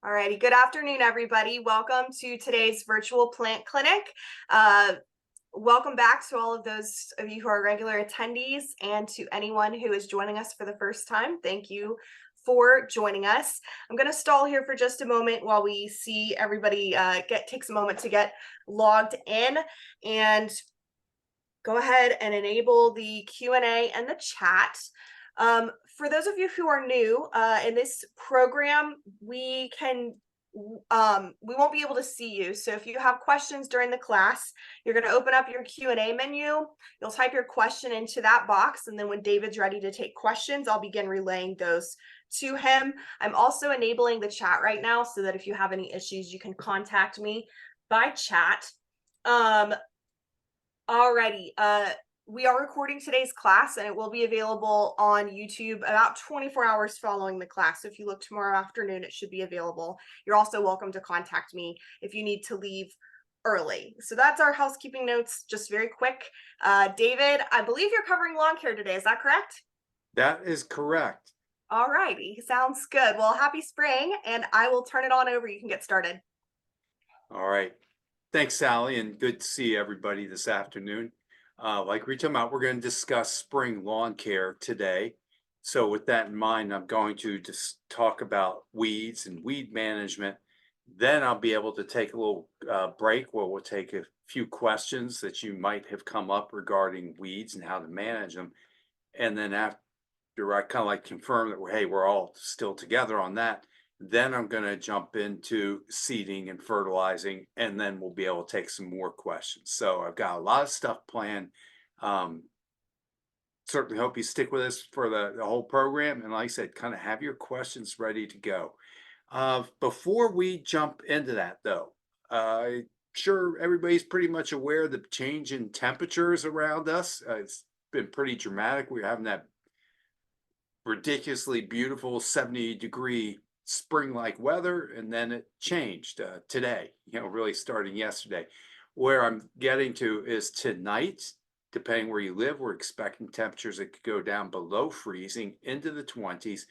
All righty. Good afternoon, everybody. Welcome to today's virtual plant clinic. Uh, Welcome back to all of those of you who are regular attendees and to anyone who is joining us for the first time. Thank you for joining us. I'm going to stall here for just a moment while we see everybody takes a moment to get logged in, and go ahead and enable the Q&A and the chat. For those of you who are new in this program, we won't be able to see you. So if you have questions during the class, you're going to open up your Q&A menu. You'll type your question into that box, and then when David's ready to take questions, I'll begin relaying those to him. I'm also enabling the chat right now so that if you have any issues, you can contact me by chat. Alrighty, we are recording today's class and it will be available on YouTube about 24 hours following the class. So if you look tomorrow afternoon, it should be available. You're also welcome to contact me if you need to leave early. So that's our housekeeping notes, just very quick. David, I believe you're covering lawn care today. Is that correct? That is correct. Alrighty, sounds good. Well, happy spring, and I will turn it on over. You can get started. All right. Thanks, Sally, and good to see everybody this afternoon. Like we talking about, we're going to discuss spring lawn care today. So with that in mind, I'm going to just talk about weeds and weed management. Then I'll be able to take a little break where we'll take a few questions that you might have come up regarding weeds and how to manage them. And then after I kind of like confirm that we're all still together on that, then I'm going to jump into seeding and fertilizing, and then we'll be able to take some more questions. So I've got a lot of stuff planned. Um, Certainly hope you stick with us for the whole program. And like I said, kind of have your questions ready to go. Before we jump into that, though, sure everybody's pretty much aware of the change in temperatures around us. It's been pretty dramatic. We're having that ridiculously beautiful 70-degree spring-like weather, and then it changed today, really starting yesterday. Where I'm getting to is tonight, depending where you live, we're expecting temperatures that could go down below freezing into the 20s.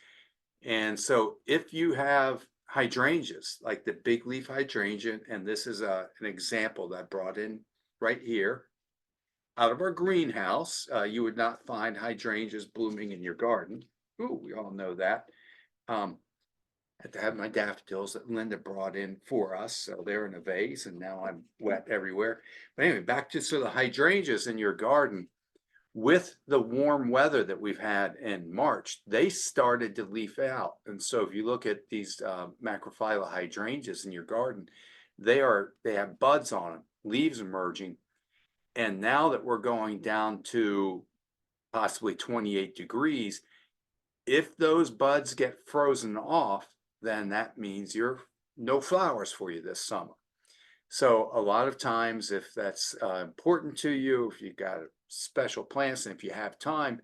And so if you have hydrangeas, like the big leaf hydrangea, and this is an example that I brought in right here, out of our greenhouse, you would not find hydrangeas blooming in your garden. Ooh, we all know that. I had to have my daffodils that Linda brought in for us. So they're in a vase, and now I'm wet everywhere. But anyway, back to the hydrangeas in your garden. With the warm weather that we've had in March, they started to leaf out. And so if you look at these macrophylla hydrangeas in your garden, they have buds on them, leaves emerging. And now that we're going down to possibly 28 degrees, if those buds get frozen off, then that means you're no flowers for you this summer. So a lot of times, if that's important to you, if you've got special plants, and if you have time,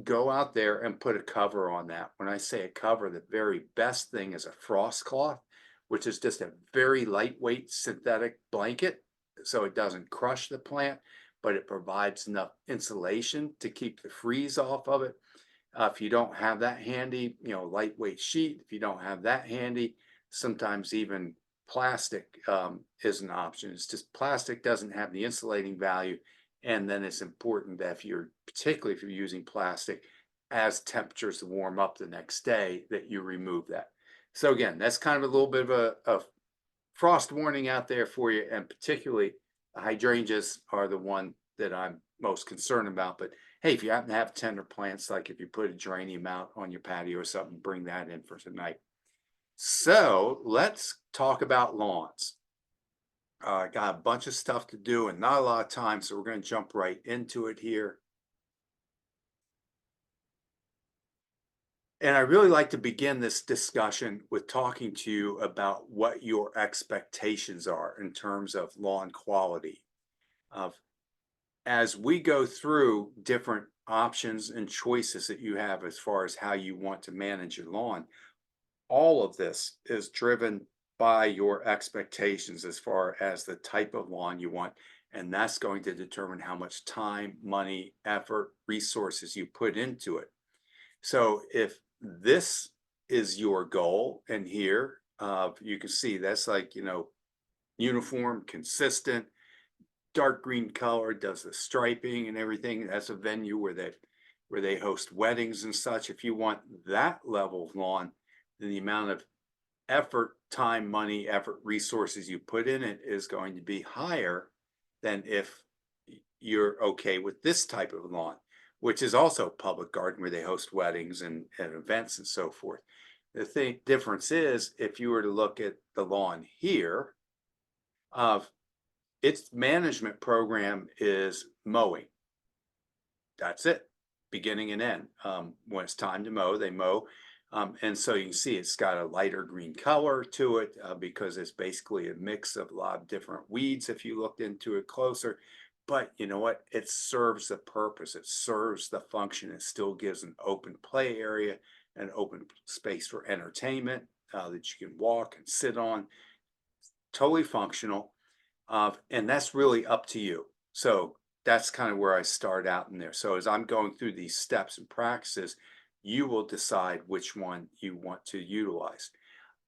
go out there and put a cover on that. When I say a cover, the very best thing is a frost cloth, which is just a very lightweight synthetic blanket, so it doesn't crush the plant, but it provides enough insulation to keep the freeze off of it. If you don't have that handy, lightweight sheet, if you don't have that handy, sometimes even plastic is an option. It's just plastic doesn't have the insulating value. And then it's important that particularly if you're using plastic, as temperatures warm up the next day, that you remove that. So again, that's kind of a little bit of a frost warning out there for you. And particularly the hydrangeas are the one that I'm most concerned about. But hey, if you happen to have tender plants, like if you put a geranium out on your patio or something, bring that in for tonight. So let's talk about lawns. I got a bunch of stuff to do and not a lot of time, so we're going to jump right into it here. And I really like to begin this discussion with talking to you about what your expectations are in terms of lawn quality. As we go through different options and choices that you have as far as how you want to manage your lawn, all of this is driven by your expectations as far as the type of lawn you want. And that's going to determine how much time, money, effort, resources you put into it. So if this is your goal, and here You can see that's like, uniform, consistent, dark green color, does the striping and everything. That's a venue where they host weddings and such. If you want that level of lawn, then the amount of effort, time, money, effort, resources you put in it is going to be higher than if you're okay with this type of lawn, which is also public garden where they host weddings and events and so forth. The thing difference is if you were to look at the lawn here, of its management program is mowing. That's it, beginning and end. When it's time to mow, they mow. And so you can see it's got a lighter green color to it because it's basically a mix of a lot of different weeds if you looked into it closer. But you know what? It serves the purpose. It serves the function. It still gives an open play area, an open space for entertainment that you can walk and sit on. Totally functional. And that's really up to you. So that's kind of where I start out in there. So as I'm going through these steps and practices, you will decide which one you want to utilize.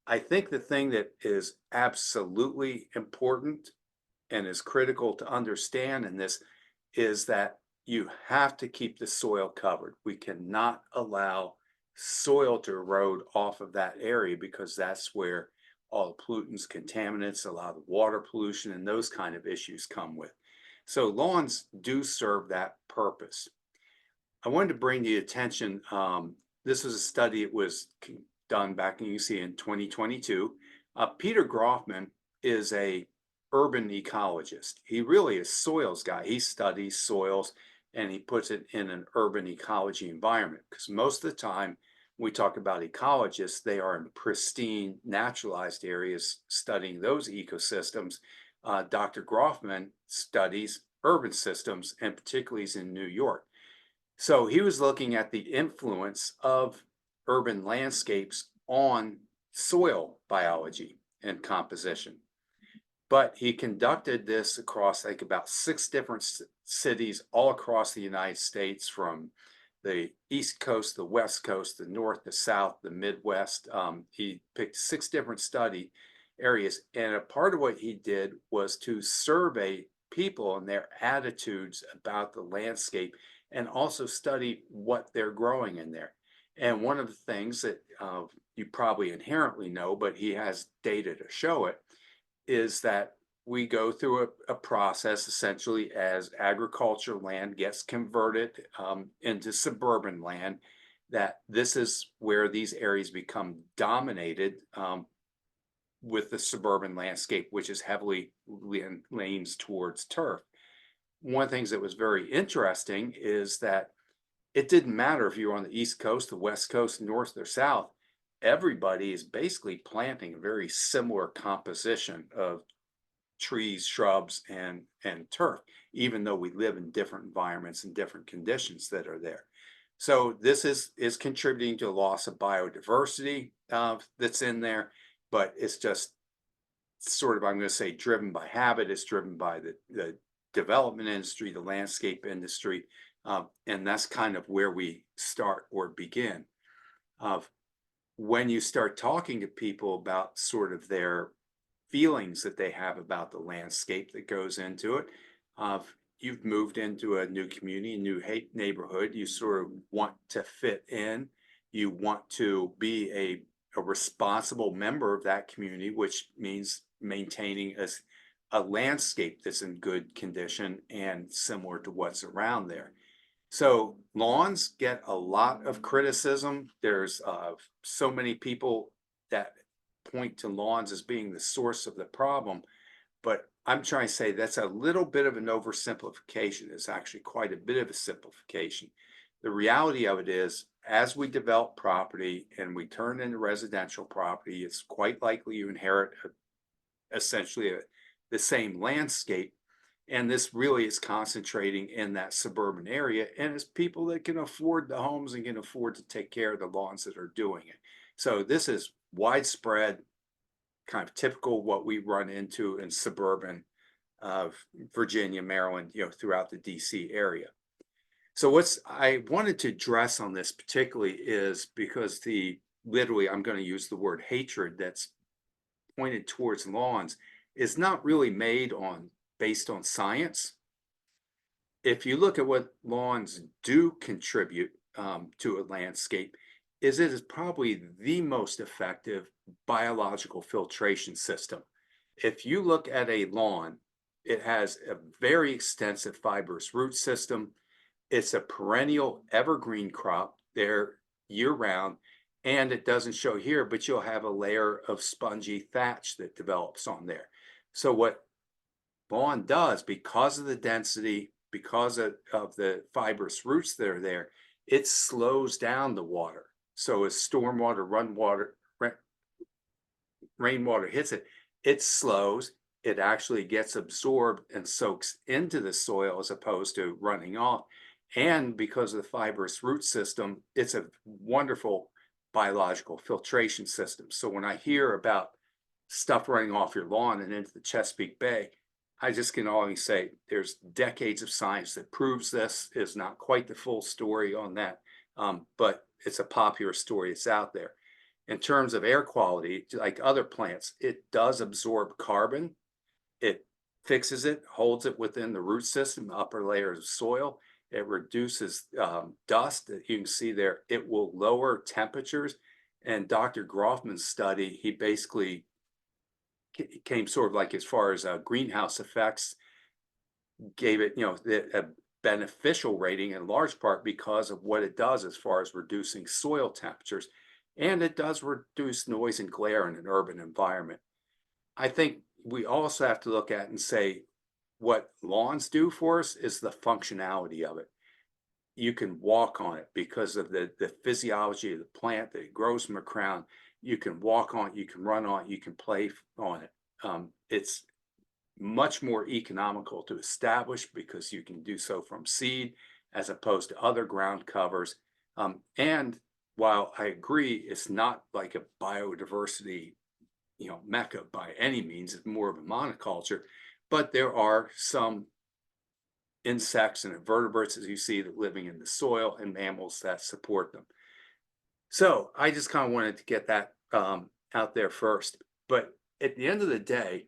I think the thing that is absolutely important and is critical to understand in this is that you have to keep the soil covered. We cannot allow soil to erode off of that area because that's where all the pollutants, contaminants, a lot of water pollution, and those kind of issues come with. So lawns do serve that purpose. I wanted to bring to your attention, this was a study, it was done back in, you see, in 2022. Peter Groffman is a urban ecologist. He really is soils guy. He studies soils and he puts it in an urban ecology environment because most of the time when we talk about ecologists, they are in pristine, naturalized areas studying those ecosystems. Dr. Groffman studies urban systems and particularly is in New York. So he was looking at the influence of urban landscapes on soil biology and composition. But he conducted this across like about 6 different cities all across the United States, from the East Coast, the West Coast, the North, the South, the Midwest. He picked 6 different study areas. And a part of what he did was to survey people and their attitudes about the landscape and also study what they're growing in there. And one of the things that you probably inherently know, but he has data to show it, is that we go through a process essentially as agriculture land gets converted into suburban land, that this is where these areas become dominated with the suburban landscape, which is heavily leans towards turf. One of the things that was very interesting is that it didn't matter if you were on the East Coast, the West Coast, North or South. Everybody is basically planting a very similar composition of trees, shrubs, and turf, even though we live in different environments and different conditions that are there. So this is contributing to a loss of biodiversity that's in there, but it's just sort of, I'm going to say, driven by habit. It's driven by the development industry, the landscape industry, and that's kind of where we start or begin. When you start talking to people about sort of their feelings that they have about the landscape that goes into it, you've moved into a new community, a new neighborhood, you sort of want to fit in, you want to be a responsible member of that community, which means maintaining a landscape that's in good condition and similar to what's around there. So lawns get a lot of criticism. There's so many people that point to lawns as being the source of the problem, but I'm trying to say that's a little bit of an oversimplification. It's actually quite a bit of a simplification. The reality of it is, as we develop property and we turn into residential property, it's quite likely you inherit essentially the same landscape. And this really is concentrating in that suburban area. And it's people that can afford the homes and can afford to take care of the lawns that are doing it. So this is widespread, kind of typical what we run into in suburban of Virginia, Maryland, throughout the DC area. So what's I wanted to address on this particularly is because literally I'm going to use the word hatred that's pointed towards lawns is not really made on based on science. If you look at what lawns do contribute to a landscape, is it is probably the most effective biological filtration system. If you look at a lawn, it has a very extensive fibrous root system. It's a perennial evergreen crop there year round, and it doesn't show here, but you'll have a layer of spongy thatch that develops on there. So what lawn does, because of the density, because of the fibrous roots that are there, it slows down the water. So as stormwater, rainwater hits it, it slows, it actually gets absorbed and soaks into the soil as opposed to running off. And because of the fibrous root system, it's a wonderful biological filtration system. So when I hear about stuff running off your lawn and into the Chesapeake Bay, I just can always say there's decades of science that proves this. Is not quite the full story on that, but it's a popular story. It's out there. In terms of air quality, like other plants, it does absorb carbon. It fixes it, holds it within the root system, upper layers of soil. It reduces dust that you can see there. It will lower temperatures. And Dr. Groffman's study, he basically came sort of like as far as greenhouse effects, gave it, a beneficial rating in large part because of what it does as far as reducing soil temperatures. And it does reduce noise and glare in an urban environment. I think we also have to look at and say what lawns do for us is the functionality of it. You can walk on it because of the physiology of the plant that it grows from the crown. You can walk on it, you can run on it, you can play on it. It's much more economical to establish because you can do so from seed as opposed to other ground covers. And while I agree, it's not like a biodiversity, mecca by any means, it's more of a monoculture, but there are some insects and invertebrates, as you see, that living in the soil and mammals that support them. So I just kind of wanted to get that out there first. But at the end of the day,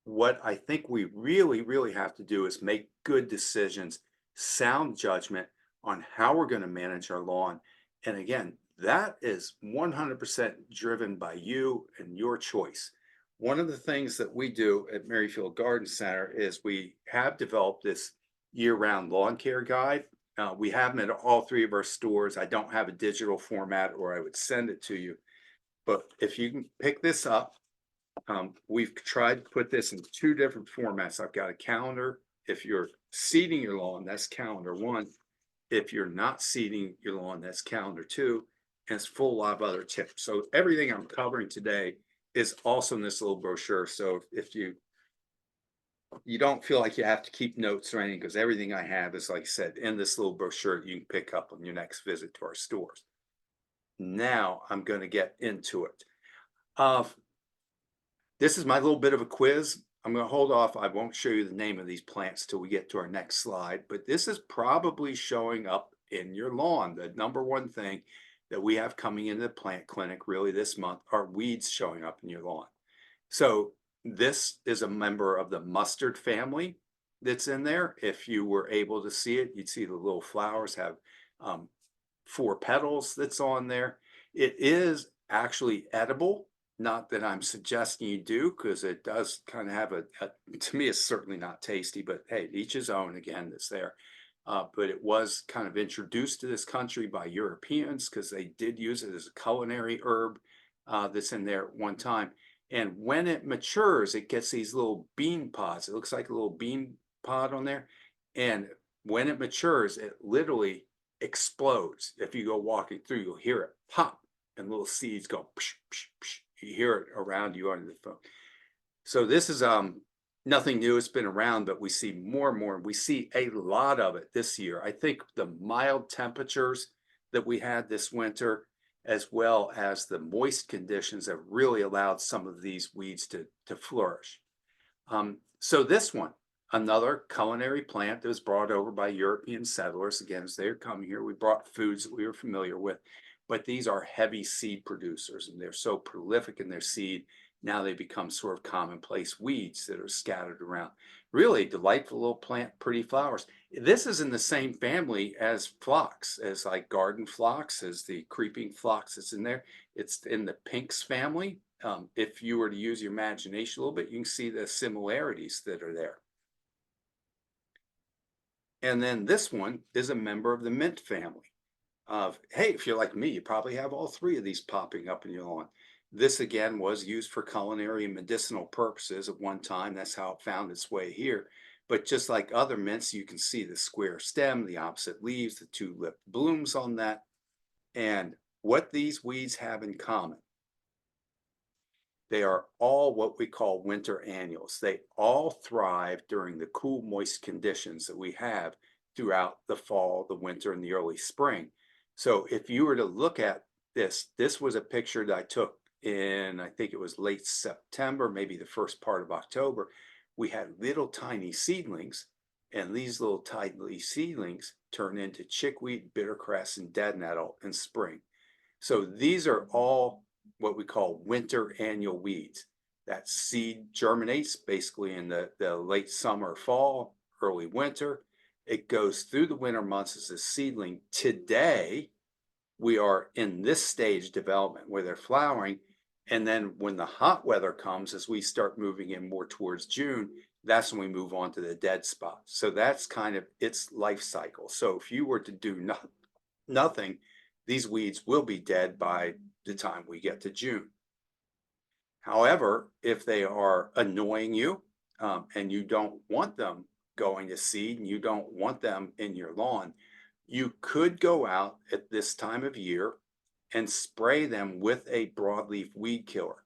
what I think we really, really have to do is make good decisions, sound judgment on how we're going to manage our lawn. And again, that is 100% driven by you and your choice. One of the things that we do at Merrifield Garden Center is we have developed this year-round lawn care guide. We have them at all three of our stores. I don't have a digital format or I would send it to you. But if you can pick this up, we've tried to put this in two different formats. I've got a calendar. If you're seeding your lawn, that's calendar one. If you're not seeding your lawn, that's calendar two. And it's full of other tips. So everything I'm covering today is also in this little brochure. So if you don't feel like you have to keep notes or anything, because everything I have is, like I said, in this little brochure that you can pick up on your next visit to our stores. Now I'm going to get into it. This is my little bit of a quiz. I'm going to hold off. I won't show you the name of these plants till we get to our next slide, but this is probably showing up in your lawn. The number one thing that we have coming into the plant clinic really this month are weeds showing up in your lawn. So this is a member of the mustard family that's in there. If you were able to see it, you'd see the little flowers have 4 petals that's on there. It is actually edible. Not that I'm suggesting you do, because it does kind of have to me, it's certainly not tasty, but hey, each his own again, that's there. But it was kind of introduced to this country by Europeans because they did use it as a culinary herb that's in there at one time. And when it matures, it gets these little bean pods. It looks like a little bean pod on there. And when it matures, it literally explodes. If you go walking through, you'll hear it pop and little seeds go psh, psh, psh. You hear it around you under the phone. So this is nothing new. It's been around, but we see more and more. We see a lot of it this year. I think the mild temperatures that we had this winter, as well as the moist conditions, have really allowed some of these weeds to flourish. So this one, another culinary plant that was brought over by European settlers. Again, as they're coming here, we brought foods that we were familiar with. but these are heavy seed producers and they're so prolific in their seed. Now they become sort of commonplace weeds that are scattered around. Really delightful little plant, pretty flowers. This is in the same family as phlox, as like garden phlox, as the creeping phlox that's in there. It's in the pinks family. If you were to use your imagination a little bit, you can see the similarities that are there. And then this one is a member of the mint family. Hey, if you're like me, you probably have all three of these popping up in your lawn. This again was used for culinary and medicinal purposes at one time. That's how it found its way here. But just like other mints, you can see the square stem, the opposite leaves, the two-lip blooms on that. And what these weeds have in common, they are all what we call winter annuals. They all thrive during the cool, moist conditions that we have throughout the fall, the winter, and the early spring. So if you were to look at this, this was a picture that I took in, I think it was late September, maybe the first part of October. We had little tiny seedlings, and these little tiny seedlings turn into chickweed, bittercress, and dead nettle in spring. So these are all what we call winter annual weeds. That seed germinates basically in the late summer, fall, early winter. It goes through the winter months as a seedling. Today, we are in this stage development where they're flowering. And then when the hot weather comes, as we start moving in more towards June, that's when we move on to the dead spot. So that's kind of its life cycle. So if you were to do nothing, these weeds will be dead by the time we get to June. However, if they are annoying you and you don't want them going to seed and you don't want them in your lawn, you could go out at this time of year and spray them with a broadleaf weed killer,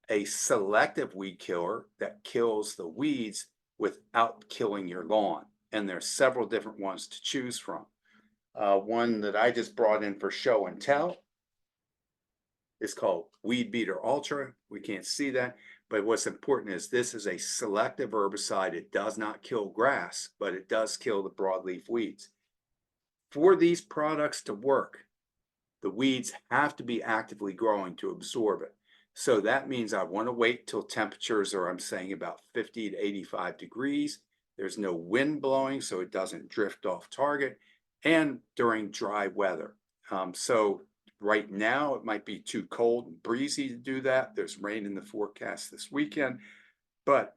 a selective weed killer that kills the weeds without killing your lawn. And there's several different ones to choose from. One that I just brought in for show and tell is called Weed Beater Ultra. We can't see that, but what's important is this is a selective herbicide. It does not kill grass, but it does kill the broadleaf weeds. For these products to work, the weeds have to be actively growing to absorb it. So that means I want to wait till temperatures are, I'm saying, about 50 to 85 degrees. There's no wind blowing, so it doesn't drift off target, and during dry weather. So right now, it might be too cold and breezy to do that. There's rain in the forecast this weekend, but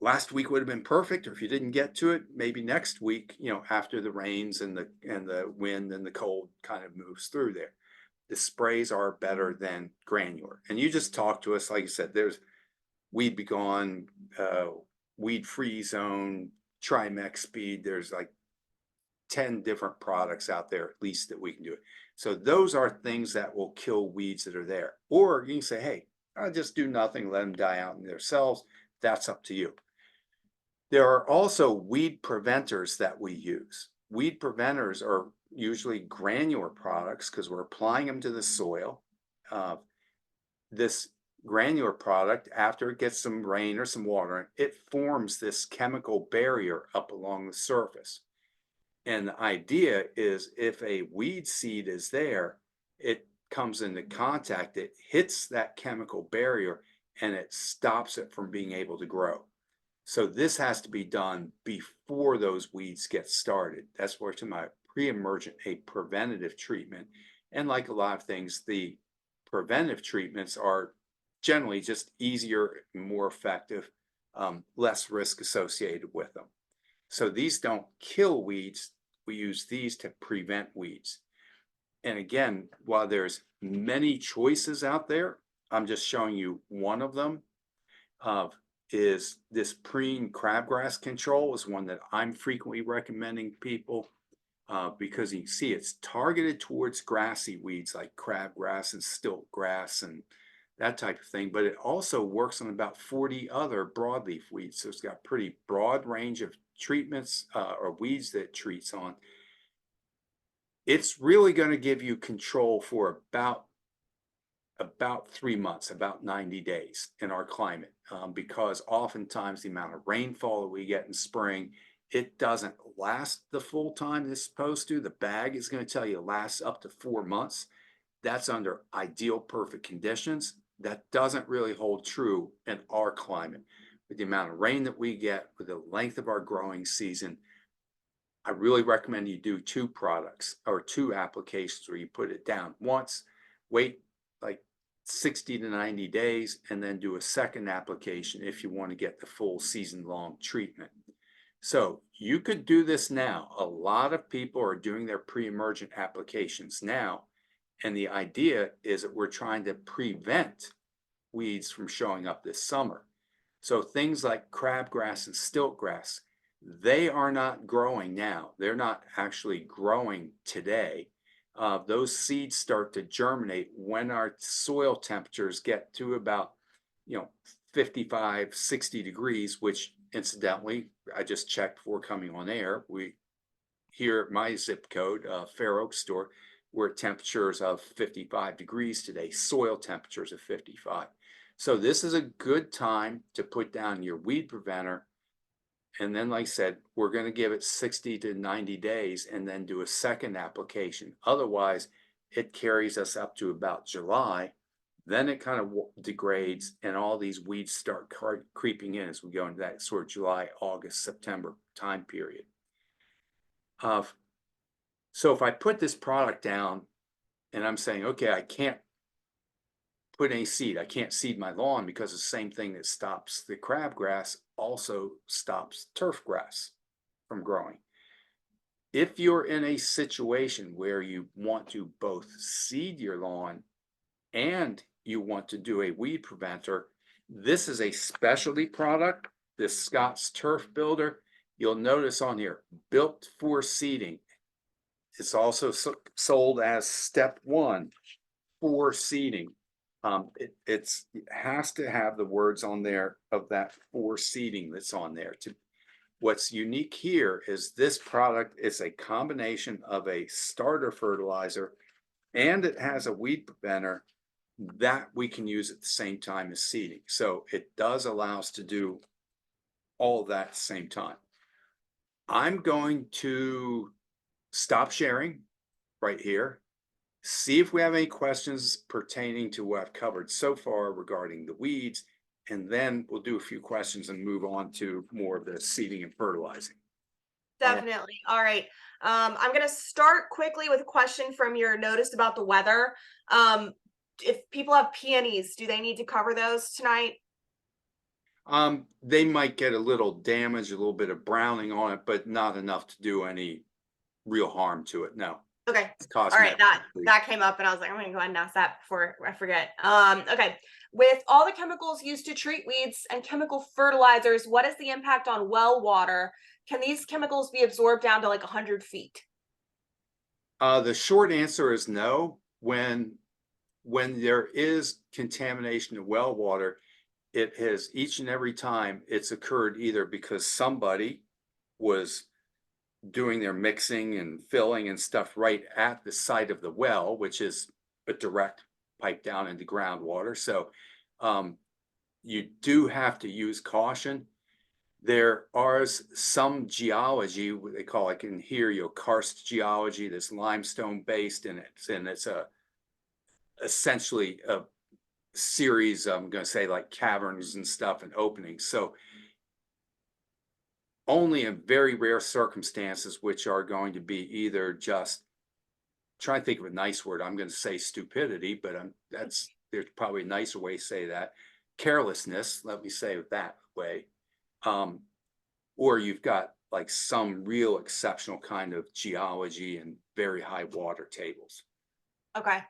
last week would have been perfect. Or if you didn't get to it, maybe next week, after the rains and the wind and the cold kind of moves through there. The sprays are better than granular. And you just talk to us, like I said, there's Weed Be Gone, Weed Free Zone, Trimex Speed. There's like 10 different products out there at least that we can do it. So those are things that will kill weeds that are there. Or you can say, hey, I'll just do nothing, let them die out in themselves. That's up to you. There are also weed preventers that we use. Weed preventers are usually granular products because we're applying them to the soil. This granular product, after it gets some rain or some water, it forms this chemical barrier up along the surface. And the idea is if a weed seed is there, it comes into contact, it hits that chemical barrier and it stops it from being able to grow. So this has to be done before those weeds get started. That's where to my pre-emergent, a preventative treatment. And like a lot of things, the preventive treatments are generally just easier, more effective, less risk associated with them. So these don't kill weeds. We use these to prevent weeds. And again, while there's many choices out there, I'm just showing you one of them. Is this preen crabgrass control is one that I'm frequently recommending people because you can see it's targeted towards grassy weeds like crabgrass and stilt grass and that type of thing, but it also works on about 40 other broadleaf weeds. So it's got pretty broad range of treatments or weeds that it treats on. It's really going to give you control for about 3 months, about 90 days in our climate, because oftentimes the amount of rainfall that we get in spring, it doesn't last the full time it's supposed to. The bag is going to tell you it lasts up to 4 months. That's under ideal perfect conditions. That doesn't really hold true in our climate. With the amount of rain that we get, with the length of our growing season, I really recommend you do two products or two applications where you put it down once, wait like 60 to 90 days, and then do a second application if you want to get the full season long treatment. So you could do this now. A lot of people are doing their pre-emergent applications now. And the idea is that we're trying to prevent weeds from showing up this summer. So things like crabgrass and stiltgrass, they are not growing now. They're not actually growing today. Those seeds start to germinate when our soil temperatures get to about, 55, 60 degrees, which incidentally, I just checked before coming on air. We here at my zip code, Fair Oak store, we're at temperatures of 55 degrees today, soil temperatures of 55. So this is a good time to put down your weed preventer. And then, like I said, we're going to give it 60 to 90 days and then do a second application. Otherwise, it carries us up to about July. Then it kind of degrades and all these weeds start creeping in as we go into that sort of July, August, September time period. So if I put this product down and I'm saying, okay, I can't put any seed, I can't seed my lawn because the same thing that stops the crabgrass also stops turf grass from growing. If you're in a situation where you want to both seed your lawn and you want to do a weed preventer, this is a specialty product, this Scott's Turf Builder. You'll notice on here, built for seeding. It's also sold as step 1 for seeding. It has to have the words on there of that for seeding that's on there. What's unique here is this product is a combination of a starter fertilizer and it has a weed preventer that we can use at the same time as seeding. So it does allow us to do all of that at the same time. I'm going to stop sharing right here. See if we have any questions pertaining to what I've covered so far regarding the weeds, and then we'll do a few questions and move on to more of the seeding and fertilizing. Definitely. All right. I'm going to start quickly with a question from your notice about the weather. If people have peonies, do they need to cover those tonight? They might get a little damage, a little bit of browning on it, but not enough to do any real harm to it. No. Okay. It's All right. cosmetic. That came up and I was like, I'm going to go ahead and ask that before I forget. Okay. With all the chemicals used to treat weeds and chemical fertilizers, what is the impact on well water? Can these chemicals be absorbed down to like 100 feet? The short answer is no. When there is contamination of well water, it has each and every time it's occurred either because somebody was doing their mixing and filling and stuff right at the site of the well, which is a direct pipe down into groundwater. So you do have to use caution. There are some geology, what they call it in here, karst geology, that's limestone based, and it's essentially a series, I'm going to say, like caverns and stuff and openings. So only in very rare circumstances, which are going to be either just trying to think of a nice word, I'm going to say stupidity, but there's probably a nicer way to say that, carelessness, let me say it that way, or you've got like some real exceptional kind of geology and very high water tables. Okay.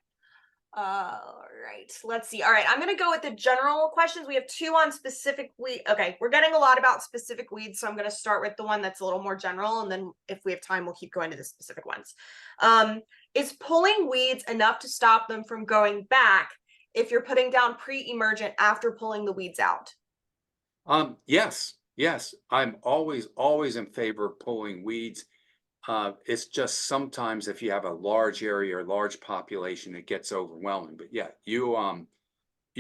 All right, let's see. All right, I'm gonna go with the general questions. We have 2 on specific weed. Okay, we're getting a lot about specific weeds, so I'm gonna start with the one that's a little more general, and then if we have time, we'll keep going to the specific ones. Is pulling weeds enough to stop them from going back if you're putting down pre-emergent after pulling the weeds out? Yes, I'm always in favor of pulling weeds. It's just sometimes if you have a large area or large population, it gets overwhelming. But yeah, you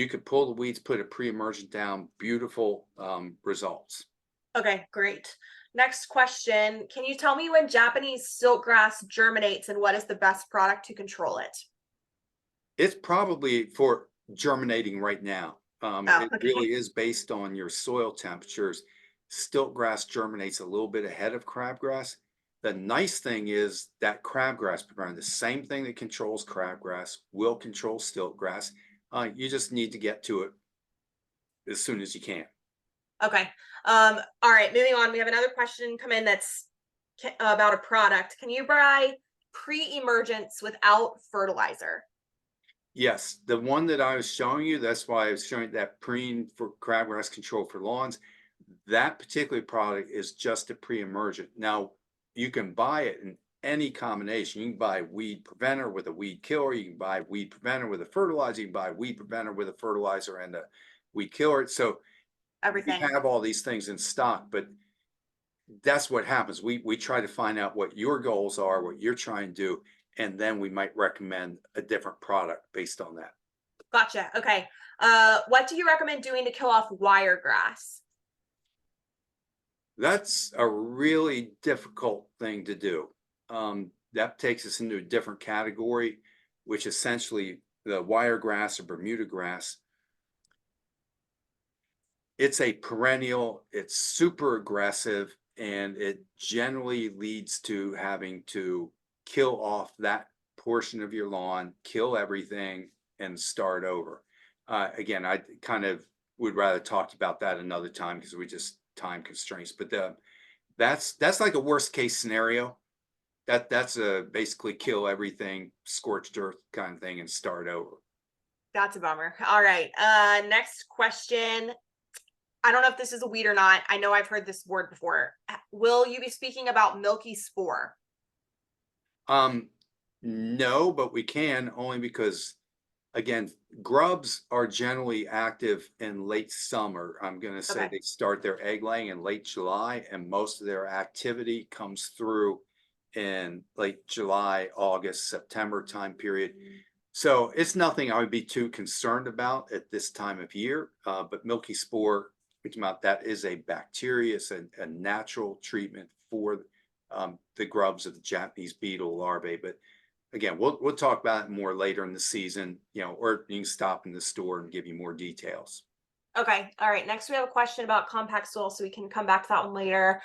could pull the weeds, put a pre-emergent down, beautiful results. Okay, great. Next question. Can you tell me when Japanese silkgrass germinates and what is the best product to control it? It's probably for germinating right now. Oh, It okay. really is based on your soil temperatures. Stiltgrass germinates a little bit ahead of crabgrass. The nice thing is that crabgrass preparing the same thing that controls crabgrass will control stiltgrass. You just need to get to it as soon as you can. Okay. All right, moving on. We have another question come in that's about a product. Can you buy pre-emergence without fertilizer? Yes, the one that I was showing you, that's why I was showing that preen for crabgrass control for lawns. That particular product is just a pre-emergent. Now, you can buy it in any combination. You can buy weed preventer with a weed killer. You can buy weed preventer with a fertilizer. You can buy weed preventer with a fertilizer and a weed killer. So we Everything. have all these things in stock, but that's what happens. We try to find out what your goals are, what you're trying to do, and then we might recommend a different product based on that. Gotcha. Okay. What do you recommend doing to kill off wiregrass? That's a really difficult thing to do. That takes us into a different category, which essentially the wiregrass or Bermuda grass. It's a perennial, it's super aggressive, and it generally leads to having to kill off that portion of your lawn, kill everything, and start over. Again, I kind of would rather talk about that another time because we just time constraints. But that's like a worst case scenario. That's a basically kill everything, scorched earth kind of thing, and start over. That's a bummer. All right. Next question. I don't know if this is a weed or not. I know I've heard this word before. Will you be speaking about milky spore? Um, no, but we can only because again, grubs are generally active in late summer. I'm going to say Okay. they start their egg laying in late July, and most of their activity comes through in late July, August, September time period. So it's nothing I would be too concerned about at this time of year. But milky spore, which about that is a bacteria, it's a natural treatment for the grubs of the Japanese beetle larvae. But again, we'll talk about it more later in the season, or you can stop in the store and give you more details. Okay. All right. Next, we have a question about compact soil, so we can come back to that one later.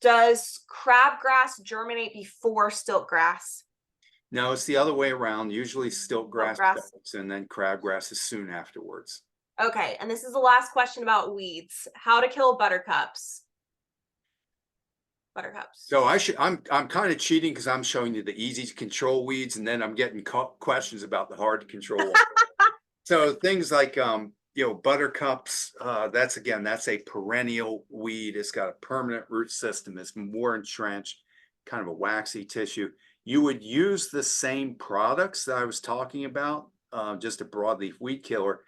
Does crabgrass germinate before stiltgrass? No, it's the other way around. Usually stiltgrass Stiltgrass. develops and then crabgrass is soon afterwards. Okay. And this is the last question about weeds. How to kill buttercups? Buttercups. So I'm kind of cheating because I'm showing you the easy to control weeds, and then I'm getting questions about the hard to control ones. So things like buttercups, that's a perennial weed. It's got a permanent root system. It's more entrenched, kind of a waxy tissue. You would use the same products that I was talking about, just a broadleaf weed killer,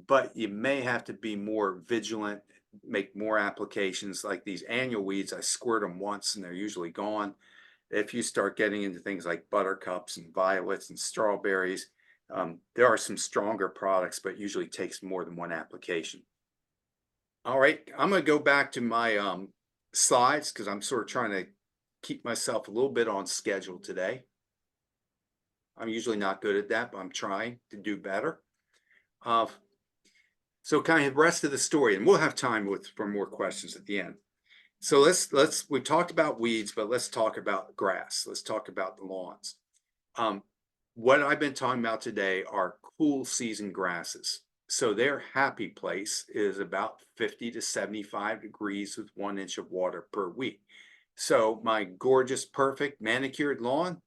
but you may have to be more vigilant, make more applications like these annual weeds. I squirt them once and they're usually gone. If you start getting into things like buttercups and violets and strawberries, there are some stronger products, but usually takes more than one application. All right, I'm going to go back to my slides because I'm sort of trying to keep myself a little bit on schedule today. I'm usually not good at that, but I'm trying to do better. So kind of the rest of the story, and we'll have time for more questions at the end. So we talked about weeds, but let's talk about grass. Let's talk about the lawns. What I've been talking about today are cool season grasses. So their happy place is about 50 to 75 degrees with 1 inch of water per week. So my gorgeous, perfect manicured lawn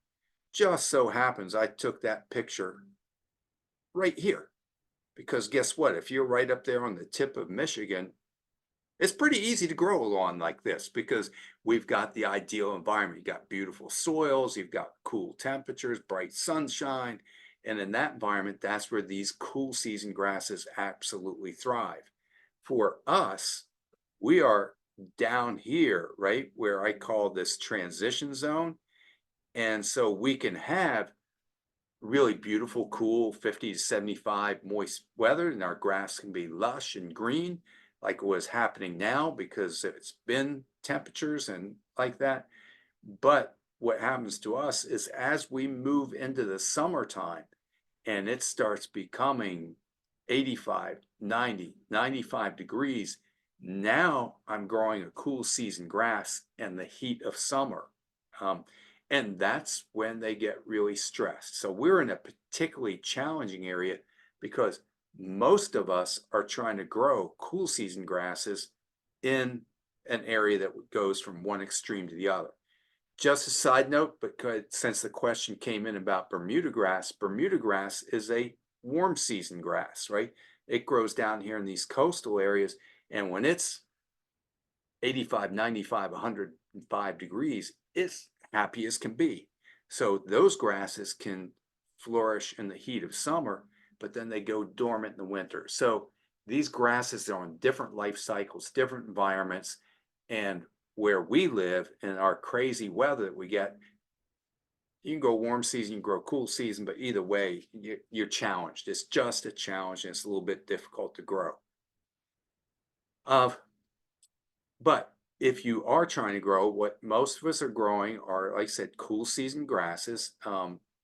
just so happens I took that picture right here. Because guess what? If you're right up there on the tip of Michigan, it's pretty easy to grow a lawn like this because we've got the ideal environment. You've got beautiful soils, you've got cool temperatures, bright sunshine. And in that environment, that's where these cool season grasses absolutely thrive. For us, we are down here, right, where I call this transition zone. And so we can have really beautiful, cool 50 to 75 moist weather, and our grass can be lush and green like was happening now because it's been temperatures and like that. But what happens to us is as we move into the summertime and it starts becoming 85, 90, 95 degrees. Now I'm growing a cool season grass in the heat of summer. Um, and that's when they get really stressed. So we're in a particularly challenging area because most of us are trying to grow cool season grasses in an area that goes from one extreme to the other. Just a side note, but since the question came in about Bermuda grass is a warm season grass, right? It grows down here in these coastal areas, and when it's 85, 95, 105 degrees, it's happy as can be. So those grasses can flourish in the heat of summer, but then they go dormant in the winter. So these grasses are on different life cycles, different environments, and where we live in our crazy weather that we get, you can go warm season, you can grow cool season, but either way, you're challenged. It's just a challenge and it's a little bit difficult to grow. Uh, but if you are trying to grow, what most of us are growing are, like I said, cool season grasses.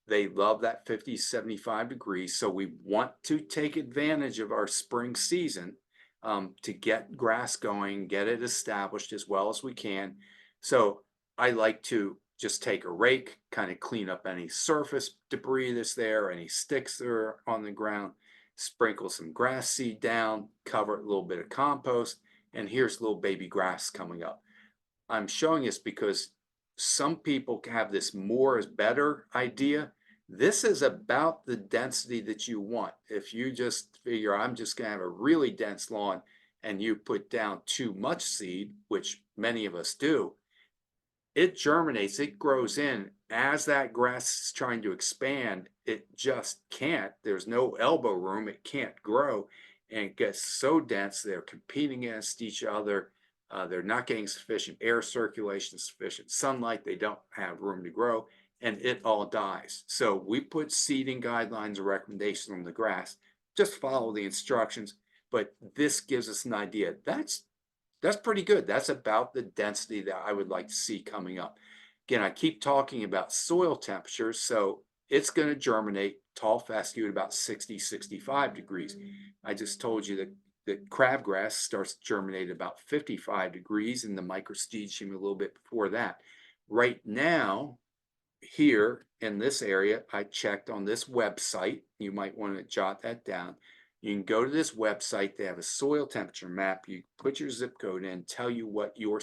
They love that 50, 75 degrees. So we want to take advantage of our spring season to get grass going, get it established as well as we can. So I like to just take a rake, kind of clean up any surface debris that's there, any sticks that are on the ground, sprinkle some grass seed down, cover it with a little bit of compost, and here's little baby grass coming up. I'm showing this because some people have this more is better idea. This is about the density that you want. If you just figure I'm just going to have a really dense lawn and you put down too much seed, which many of us do, it germinates, it grows in. As that grass is trying to expand, it just can't. There's no elbow room, it can't grow, and it gets so dense, they're competing against each other. They're not getting sufficient air circulation, sufficient sunlight, they don't have room to grow, and it all dies. So we put seeding guidelines or recommendations on the grass. Just follow the instructions, but this gives us an idea. That's pretty good. That's about the density that I would like to see coming up. Again, I keep talking about soil temperatures, so it's going to germinate tall fescue at about 60, 65 degrees. I just told you that crabgrass starts to germinate at about 55 degrees, and the microstegium a little bit before that. Right now, here in this area, I checked on this website. You might want to jot that down. You can go to this website. They have a soil temperature map. You put your zip code in, tell you what your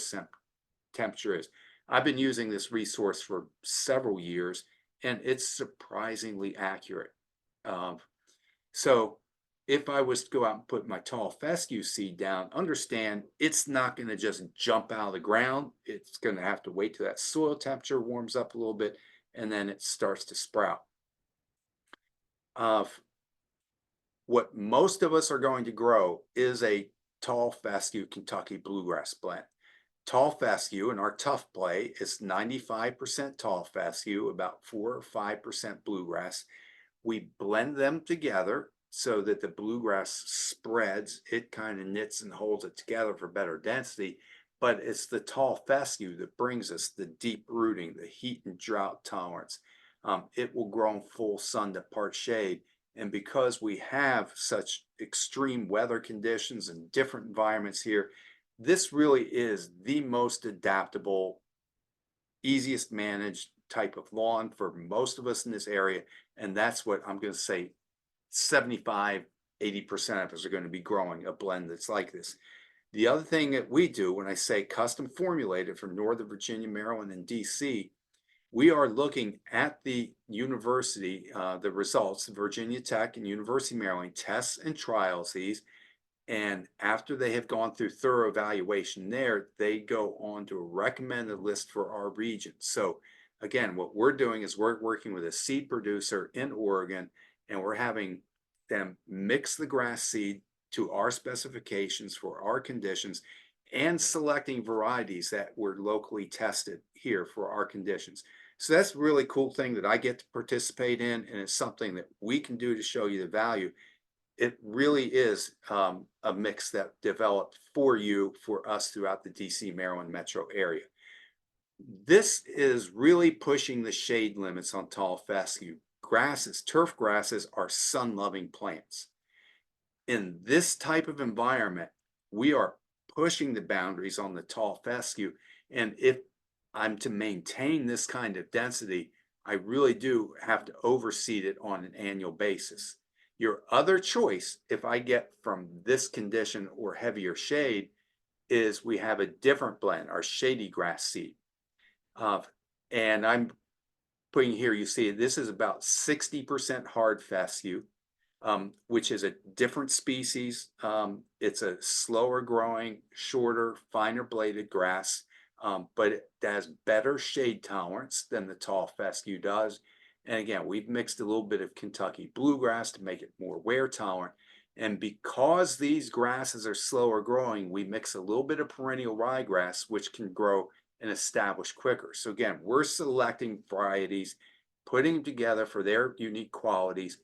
temperature is. I've been using this resource for several years, and it's surprisingly accurate. So if I was to go out and put my tall fescue seed down, understand it's not going to just jump out of the ground. It's going to have to wait till that soil temperature warms up a little bit, and then it starts to sprout. What most of us are going to grow is a tall fescue Kentucky bluegrass blend. Tall fescue in our tough play is 95% tall fescue, about 4 or 5% bluegrass. We blend them together so that the bluegrass spreads. It kind of knits and holds it together for better density, but it's the tall fescue that brings us the deep rooting, the heat and drought tolerance. It will grow in full sun to part shade. And because we have such extreme weather conditions and different environments here, this really is the most adaptable, easiest managed type of lawn for most of us in this area. And that's what I'm going to say 75, 80% of us are going to be growing a blend that's like this. The other thing that we do when I say custom formulated for Northern Virginia, Maryland, and DC, we are looking at the university, the results, Virginia Tech and University of Maryland tests and trials these. And after they have gone through thorough evaluation there, they go on to a recommended list for our region. So again, what we're doing is we're working with a seed producer in Oregon, and we're having them mix the grass seed to our specifications for our conditions and selecting varieties that were locally tested here for our conditions. So that's a really cool thing that I get to participate in, and it's something that we can do to show you the value. It really is a mix that developed for you, for us throughout the DC, Maryland metro area. This is really pushing the shade limits on tall fescue. grasses, turf grasses are sun-loving plants. In this type of environment, we are pushing the boundaries on the tall fescue. And if I'm to maintain this kind of density, I really do have to overseed it on an annual basis. Your other choice, if I get from this condition or heavier shade, is we have a different blend, our shady grass seed. Uh, and I'm putting here, you see, this is about 60% hard fescue, which is a different species. It's a slower growing, shorter, finer bladed grass, but it has better shade tolerance than the tall fescue does. And again, we've mixed a little bit of Kentucky bluegrass to make it more wear tolerant. And because these grasses are slower growing, we mix a little bit of perennial ryegrass, which can grow and establish quicker. So again, we're selecting varieties, putting them together for their unique qualities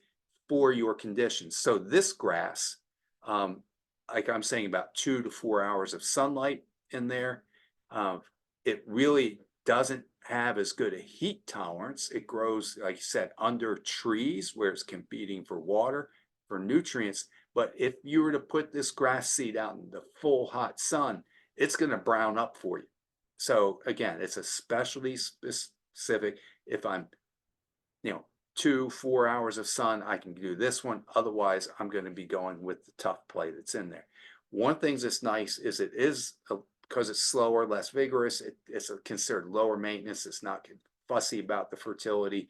for your conditions. So this grass, like I'm saying, about 2 to 4 hours of sunlight in there. It really doesn't have as good a heat tolerance. It grows, like you said, under trees where it's competing for water, for nutrients. But if you were to put this grass seed out in the full hot sun, it's going to brown up for you. So again, it's a specialty specific. If I'm, 2 4 hours of sun, I can do this one. Otherwise, I'm going to be going with the tough play that's in there. One thing that's nice is it is, because it's slower, less vigorous, it's considered lower maintenance. It's not fussy about the fertility.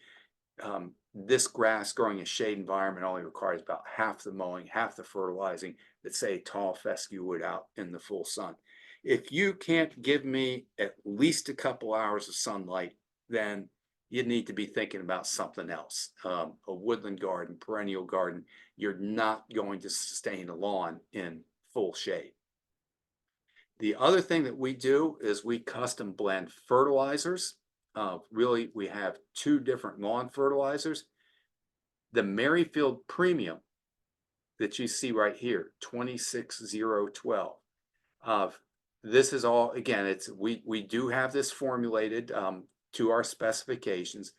This grass growing in shade environment only requires about half the mowing, half the fertilizing that say tall fescue would out in the full sun. If you can't give me at least a couple hours of sunlight, then you need to be thinking about something else. A woodland garden, perennial garden, you're not going to sustain a lawn in full shade. The other thing that we do is we custom blend fertilizers. Really, we have 2 different lawn fertilizers. The Merrifield Premium that you see right here, 26012. This is all, again, we do have this formulated to our specifications.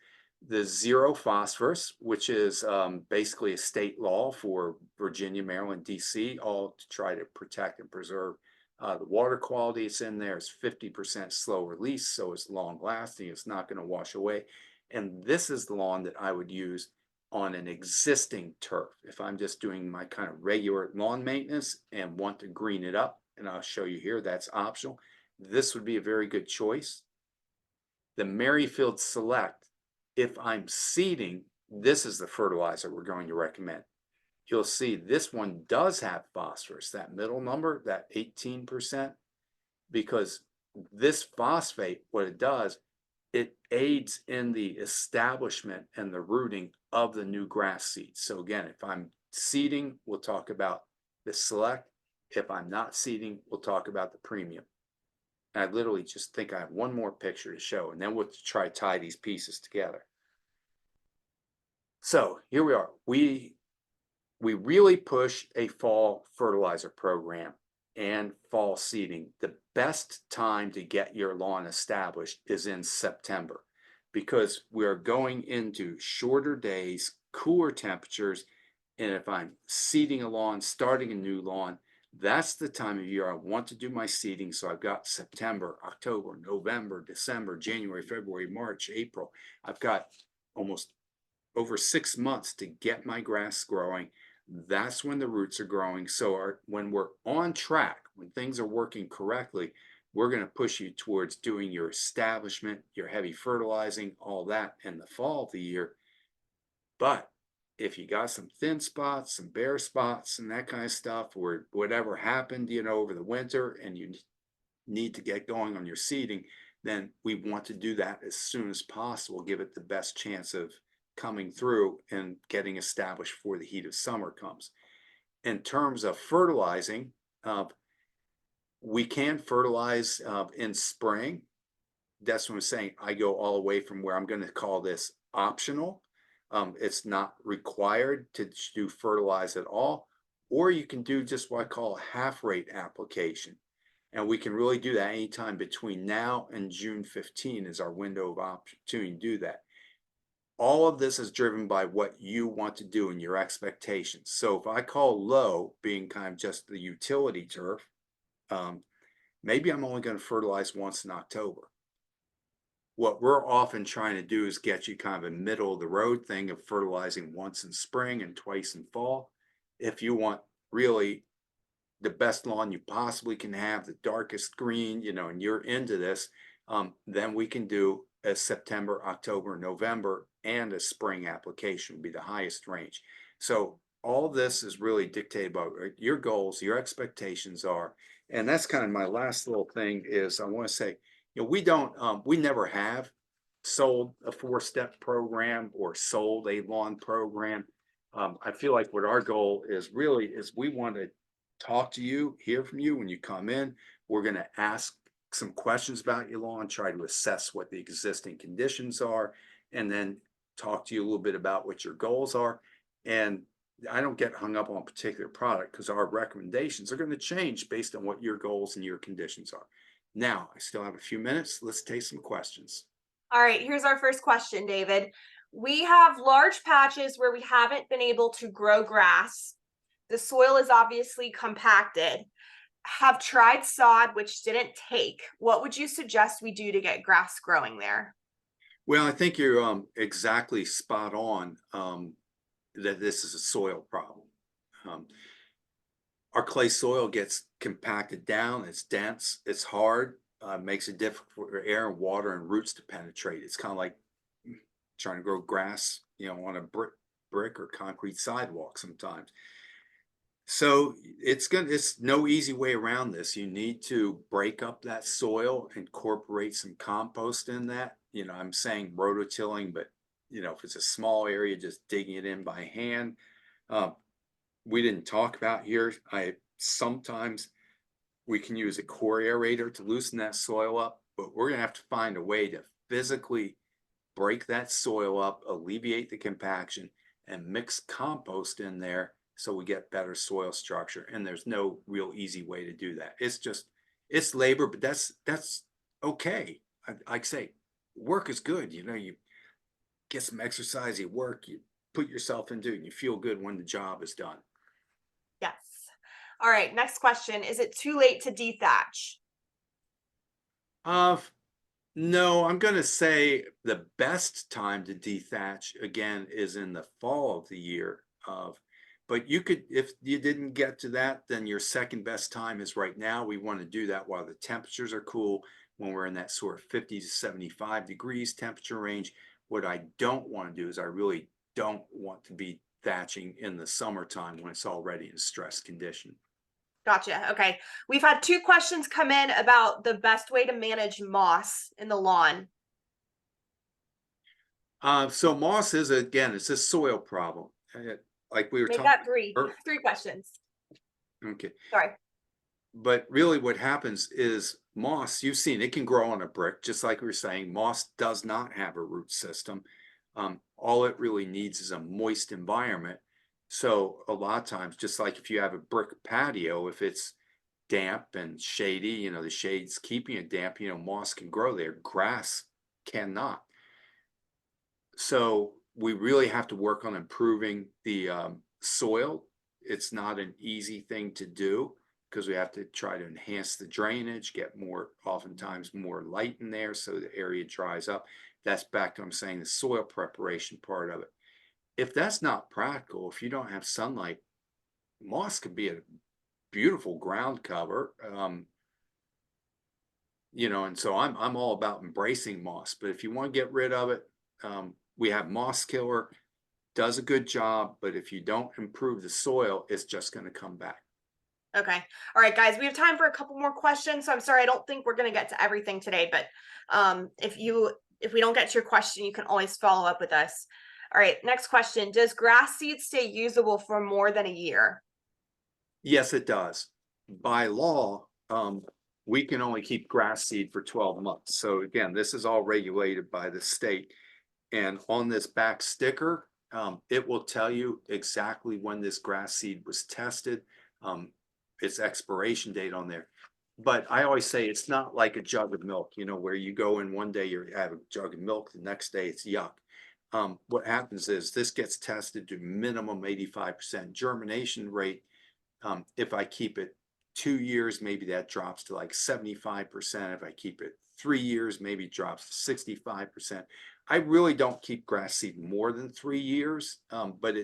The zero phosphorus, which is basically a state law for Virginia, Maryland, DC, all to try to protect and preserve the water quality. It's in there. It's 50% slow release, so it's long lasting. It's not going to wash away. And this is the lawn that I would use on an existing turf. If I'm just doing my kind of regular lawn maintenance and want to green it up, and I'll show you here, that's optional. This would be a very good choice. The Merrifield Select, if I'm seeding, this is the fertilizer we're going to recommend. You'll see this one does have phosphorus, that middle number, that 18%, because this phosphate, what it does, it aids in the establishment and the rooting of the new grass seeds. So again, if I'm seeding, we'll talk about the Select. If I'm not seeding, we'll talk about the Premium. And I literally just think I have one more picture to show, and then we'll try to tie these pieces together. So here we are. We really push a fall fertilizer program and fall seeding. The best time to get your lawn established is in September, because we're going into shorter days, cooler temperatures. And if I'm seeding a lawn, starting a new lawn, that's the time of year I want to do my seeding. So I've got September, October, November, December, January, February, March, April. I've got almost over 6 months to get my grass growing. That's when the roots are growing. So when we're on track, when things are working correctly, we're going to push you towards doing your establishment, your heavy fertilizing, all that in the fall of the year. But if you got some thin spots, some bare spots, and that kind of stuff, or whatever happened, over the winter, and you need to get going on your seeding, then we want to do that as soon as possible, give it the best chance of coming through and getting established before the heat of summer comes. In terms of fertilizing, we can fertilize in spring. That's what I'm saying. I go all the way from where I'm going to call this optional. It's not required to do fertilize at all, or you can do just what I call a half rate application. And we can really do that anytime between now and June 15 is our window of opportunity to do that. all of this is driven by what you want to do and your expectations. So if I call low being kind of just the utility turf, um, maybe I'm only going to fertilize once in October. What we're often trying to do is get you kind of a middle of the road thing of fertilizing once in spring and twice in fall. If you want really the best lawn you possibly can have, the darkest green, and you're into this, then we can do a September, October, November, and a spring application would be the highest range. So all this is really dictated by your goals, your expectations are, and that's kind of my last little thing is I want to say, we never have sold a four-step program or sold a lawn program. I feel like what our goal is really is we want to talk to you, hear from you when you come in. We're going to ask some questions about your lawn, try to assess what the existing conditions are, and then talk to you a little bit about what your goals are. And I don't get hung up on a particular product because our recommendations are going to change based on what your goals and your conditions are. Now, I still have a few minutes. Let's take some questions. All right, here's our first question, David. We have large patches where we haven't been able to grow grass. The soil is obviously compacted. Have tried sod, which didn't take. What would you suggest we do to get grass growing there? Well, I think you're exactly spot on that this is a soil problem. Um, our clay soil gets compacted down, it's dense, it's hard, makes it difficult for air and water and roots to penetrate. It's kind of like trying to grow grass, on a brick or concrete sidewalk sometimes. So it's no easy way around this. You need to break up that soil, incorporate some compost in that. I'm saying rototilling, but if it's a small area, just digging it in by hand. Uh, we didn't talk about here. Sometimes we can use a core aerator to loosen that soil up, but we're gonna have to find a way to physically break that soil up, alleviate the compaction, and mix compost in there so we get better soil structure. And there's no real easy way to do that. It's labor, but that's okay. I say work is good. You get some exercise, you work, you put yourself into it, and you feel good when the job is done. Yes. All right, next question. Is it too late to dethatch? Uh, no, I'm gonna say the best time to dethatch again is in the fall of the year but you could, if you didn't get to that, then your second best time is right now. We want to do that while the temperatures are cool, when we're in that sort of 50 to 75 degrees temperature range. What I don't want to do is I really don't want to be thatching in the summertime when it's already in stress condition. Gotcha. Okay. We've had two questions come in about the best way to manage moss in the lawn. So moss is, again, it's a soil problem. Like we were Make talking. that three questions. Okay. Sorry. But really what happens is moss, you've seen it can grow on a brick, just like we were saying. Moss does not have a root system. All it really needs is a moist environment. So a lot of times, just like if you have a brick patio, if it's damp and shady, the shade's keeping it damp, moss can grow there. Grass cannot. So we really have to work on improving the soil. It's not an easy thing to do because we have to try to enhance the drainage, get oftentimes more light in there so the area dries up. That's back to, I'm saying, the soil preparation part of it. If that's not practical, if you don't have sunlight, moss could be a beautiful ground cover. And so I'm all about embracing moss, but if you want to get rid of it, we have moss killer, does a good job, but if you don't improve the soil, it's just going to come back. Okay. All right, guys, we have time for a couple more questions. So I'm sorry, I don't think we're going to get to everything today, but if we don't get to your question, you can always follow up with us. All right, next question. Does grass seed stay usable for more than a year? Yes, it does. By law, we can only keep grass seed for 12 months. So again, this is all regulated by the state. And on this back sticker, it will tell you exactly when this grass seed was tested, its expiration date on there. But I always say it's not like a jug of milk, where you go in one day you have a jug of milk, the next day it's yuck. what happens is this gets tested to minimum 85% germination rate. If I keep it 2 years, maybe that drops to like 75%. If I keep it 3 years, maybe it drops to 65%. I really don't keep grass seed more than 3 years, but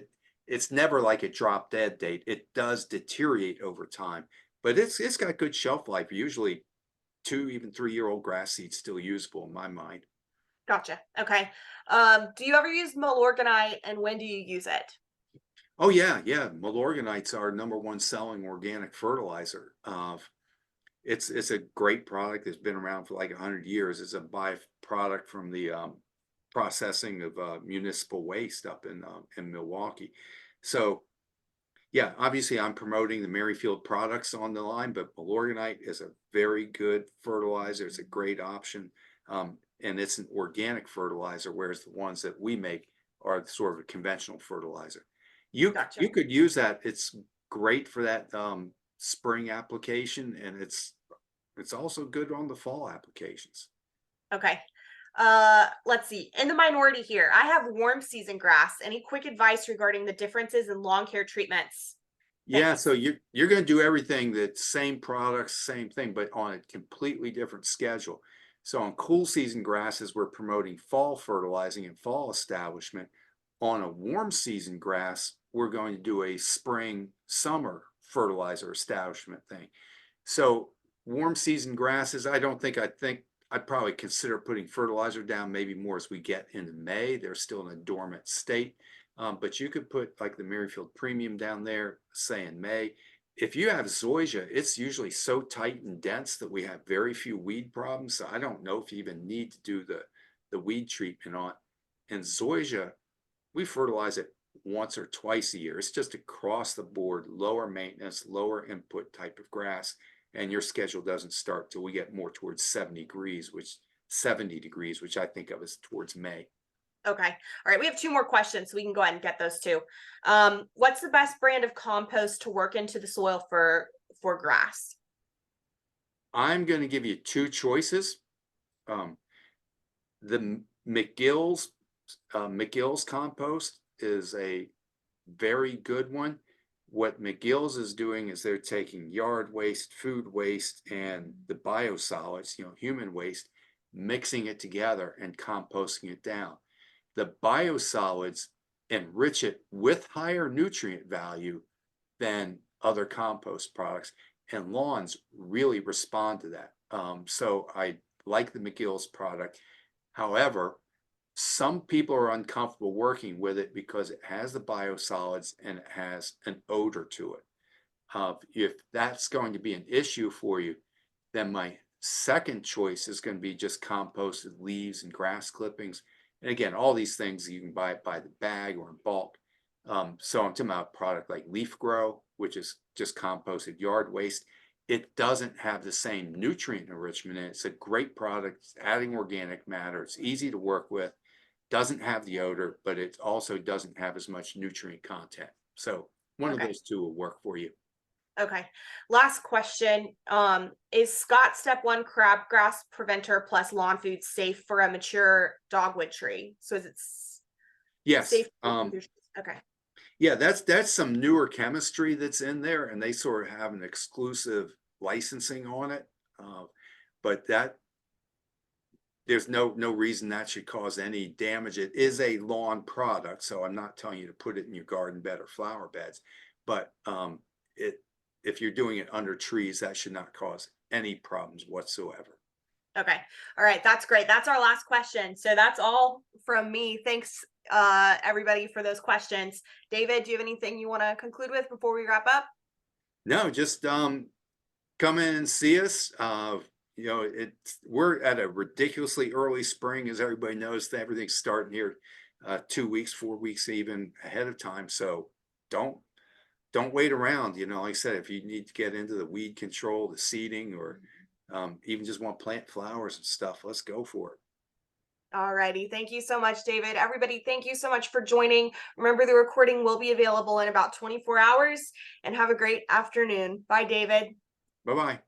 it's never like a drop dead date. It does deteriorate over time, but it's got good shelf life. Usually 2, even 3-year-old grass seed's still usable in my mind. Gotcha. Okay. Do you ever use Milorganite, and when do you use it? Oh yeah, yeah. Milorganite's our #1 selling organic fertilizer. It's a great product. It's been around for like 100 years. It's a byproduct from the processing of municipal waste up in Milwaukee. So yeah, obviously I'm promoting the Merrifield products on the line, but Milorganite is a very good fertilizer. It's a great option. And it's an organic fertilizer, whereas the ones that we make are sort of a conventional fertilizer. You Gotcha. could use that. It's great for that spring application, and it's also good on the fall applications. Okay. Let's see. In the minority here, I have warm season grass. Any quick advice regarding the differences in lawn care treatments? Yeah, so Thanks. you're going to do everything that same products, same thing, but on a completely different schedule. So on cool season grasses, we're promoting fall fertilizing and fall establishment. On a warm season grass, we're going to do a spring summer fertilizer establishment thing. So warm season grasses, I think I'd probably consider putting fertilizer down maybe more as we get into May. They're still in a dormant state. But you could put like the Merrifield Premium down there, say in May. If you have zoysia, it's usually so tight and dense that we have very few weed problems. So I don't know if you even need to do the weed treatment on. And zoysia, we fertilize it once or twice a year. It's just across the board, lower maintenance, lower input type of grass. And your schedule doesn't start till we get more towards 70 degrees, which I think of as towards May. Okay. All right. We have two more questions, so we can go ahead and get those two. What's the best brand of compost to work into the soil for grass? I'm going to give you two choices. Um, the McGill's compost is a very good one. What McGill's is doing is they're taking yard waste, food waste, and the biosolids, human waste, mixing it together and composting it down. The biosolids enrich it with higher nutrient value than other compost products, and lawns really respond to that. So I like the McGill's product. However, some people are uncomfortable working with it because it has the biosolids and it has an odor to it. If that's going to be an issue for you, then my second choice is going to be just composted leaves and grass clippings. And again, all these things you can buy it by the bag or in bulk. So I'm talking about a product like Leaf Grow, which is just composted yard waste. It doesn't have the same nutrient enrichment in it. It's a great product. It's adding organic matter. It's easy to work with. Doesn't have the odor, but it also doesn't have as much nutrient content. So one of Okay. those two will work for you. Okay. Last question. Is Scott Step 1 crabgrass preventer plus lawn food safe for a mature dogwood tree? So is it Yes. safe? Okay. Yeah, that's some newer chemistry that's in there, and they sort of have an exclusive licensing on it. But there's no reason that should cause any damage. It is a lawn product, so I'm not telling you to put it in your garden bed or flower beds, but if you're doing it under trees, that should not cause any problems whatsoever. Okay. All right. That's great. That's our last question. So that's all from me. Thanks, everybody, for those questions. David, do you have anything you want to conclude with before we wrap up? No, just come in and see us. We're at a ridiculously early spring, as everybody knows. Everything's starting here 2 weeks, 4 weeks even ahead of time. So don't wait around. Like I said, if you need to get into the weed control, the seeding, or even just want to plant flowers and stuff, let's go for it. All righty. Thank you so much, David. Everybody, thank you so much for joining. Remember, the recording will be available in about 24 hours, and have a great afternoon. Bye, David. Bye-bye.